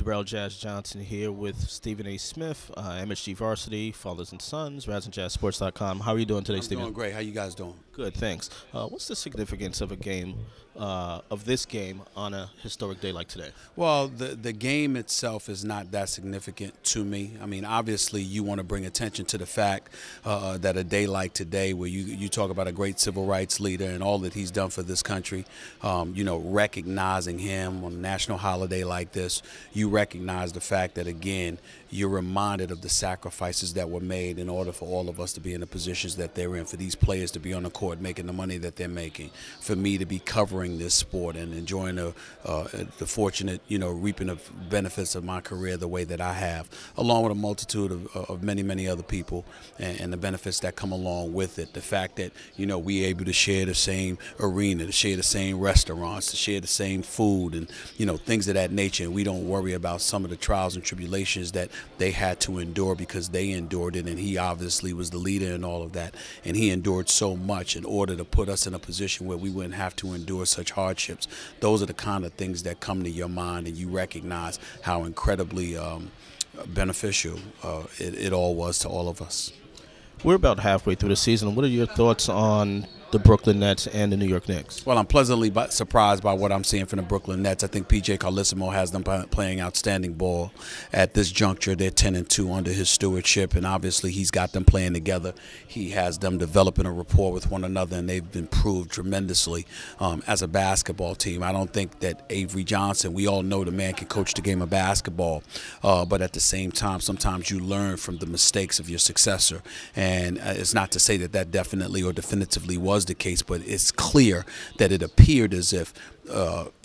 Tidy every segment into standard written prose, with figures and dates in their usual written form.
Derrel Jazz Johnson here with Stephen A. Smith, MSG Varsity, Fathers and Sons, RazandJazzSports.com. How are you doing today, I'm Stephen? doing great. How you guys doing? Good, thanks. What's the significance of this game on a historic day like today? Well, the game itself is not that significant to me. I mean, obviously, you want to bring attention to the fact that a day like today, where you talk about a great civil rights leader and all that he's done for this country, recognizing him on a national holiday like this, you recognize the fact that, again, you're reminded of the sacrifices that were made in order for all of us to be in the positions that they're in, for these players to be on the court making the money that they're making, for me to be covering this sport and enjoying the fortunate, reaping the benefits of my career the way that I have, along with a multitude of many, many other people and the benefits that come along with it. The fact that, we're able to share the same arena, to share the same restaurants, to share the same food and, things of that nature. And we don't worry about some of the trials and tribulations that they had to endure because they endured it, and he obviously was the leader in all of that, and he endured so much in order to put us in a position where we wouldn't have to endure such hardships. Those are the kind of things that come to your mind, and you recognize how incredibly beneficial it all was to all of us. We're about halfway through the season. What are your thoughts on the Brooklyn Nets and the New York Knicks? Well, I'm pleasantly surprised by what I'm seeing from the Brooklyn Nets. I think P.J. Carlesimo has them playing outstanding ball at this juncture. They're 10-2 under his stewardship, and obviously he's got them playing together. He has them developing a rapport with one another, and they've improved tremendously as a basketball team. I don't think that Avery Johnson, we all know the man can coach the game of basketball, but at the same time, sometimes you learn from the mistakes of your successor, and it's not to say that that definitely or definitively was the case, but it's clear that it appeared as if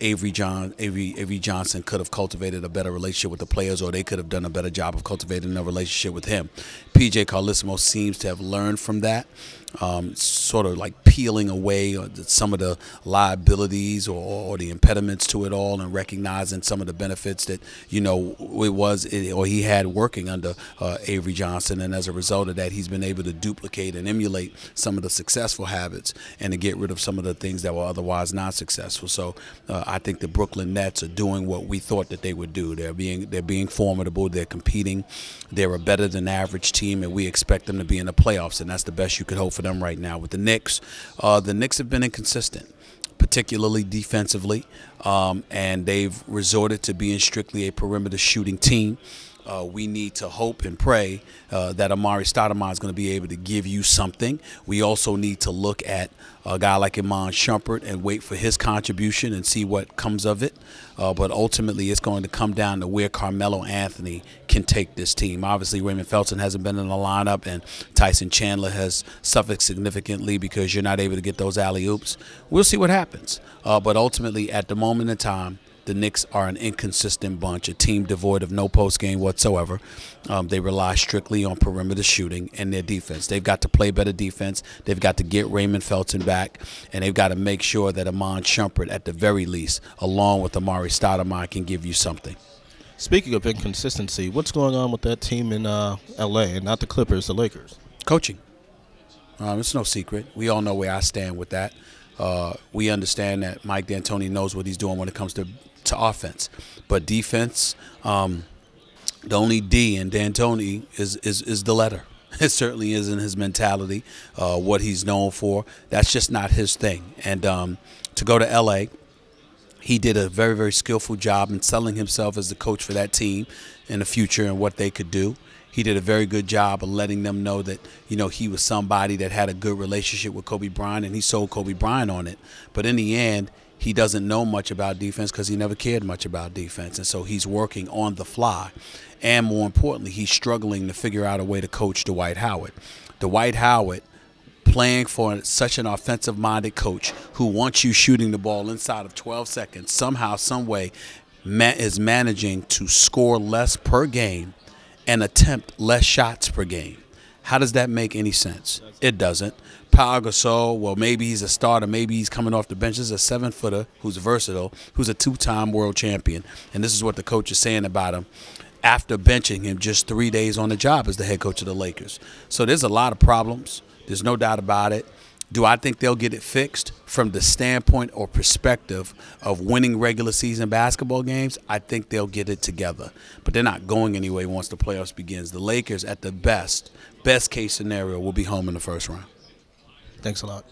Avery Johnson could have cultivated a better relationship with the players, or they could have done a better job of cultivating a relationship with him. P.J. Carlesimo seems to have learned from that, sort of like peeling away some of the liabilities or the impediments to it all, and recognizing some of the benefits that he had working under Avery Johnson, and as a result of that, he's been able to duplicate and emulate some of the successful habits and to get rid of some of the things that were otherwise not successful. So I think the Brooklyn Nets are doing what we thought that they would do. They're being formidable. They're competing. They're a better than average team, and we expect them to be in the playoffs, and that's the best you could hope for them right now. With the Knicks have been inconsistent, particularly defensively, and they've resorted to being strictly a perimeter shooting team. We need to hope and pray that Amar'e is going to be able to give you something. We also need to look at a guy like Amar'e and wait for his contribution and see what comes of it. But ultimately, it's going to come down to where Carmelo Anthony can take this team. Obviously, Raymond Felton hasn't been in the lineup, and Tyson Chandler has suffered significantly because you're not able to get those alley-oops. We'll see what happens. But ultimately, at the moment in time, the Knicks are an inconsistent bunch, a team devoid of no post game whatsoever. They rely strictly on perimeter shooting and their defense. They've got to play better defense. They've got to get Raymond Felton back, and they've got to make sure that Iman Shumpert, at the very least, along with Amar'e Stoudemire, can give you something. Speaking of inconsistency, what's going on with that team in L.A., not the Clippers, the Lakers? Coaching. It's no secret. We all know where I stand with that. We understand that Mike D'Antoni knows what he's doing when it comes to offense, but defense, the only D in D'Antoni is the letter. It certainly isn't his mentality, what he's known for. That's just not his thing. And to go to L.A., he did a very, very skillful job in selling himself as the coach for that team in the future and what they could do. He did a very good job of letting them know that, he was somebody that had a good relationship with Kobe Bryant, and he sold Kobe Bryant on it. But in the end, he doesn't know much about defense because he never cared much about defense. And so he's working on the fly. And more importantly, he's struggling to figure out a way to coach Dwight Howard. Dwight Howard, playing for such an offensive-minded coach who wants you shooting the ball inside of 12 seconds, somehow, some way, is managing to score less per game and attempt less shots per game. How does that make any sense? It doesn't. Pau Gasol, well, maybe he's a starter. Maybe he's coming off the bench. This is a 7-footer who's versatile, who's a 2-time world champion. And this is what the coach is saying about him after benching him just 3 days on the job as the head coach of the Lakers. So there's a lot of problems. There's no doubt about it. Do I think they'll get it fixed from the standpoint or perspective of winning regular season basketball games? I think they'll get it together. But they're not going anyway once the playoffs begins. The Lakers, at the best case scenario, will be home in the first round. Thanks a lot.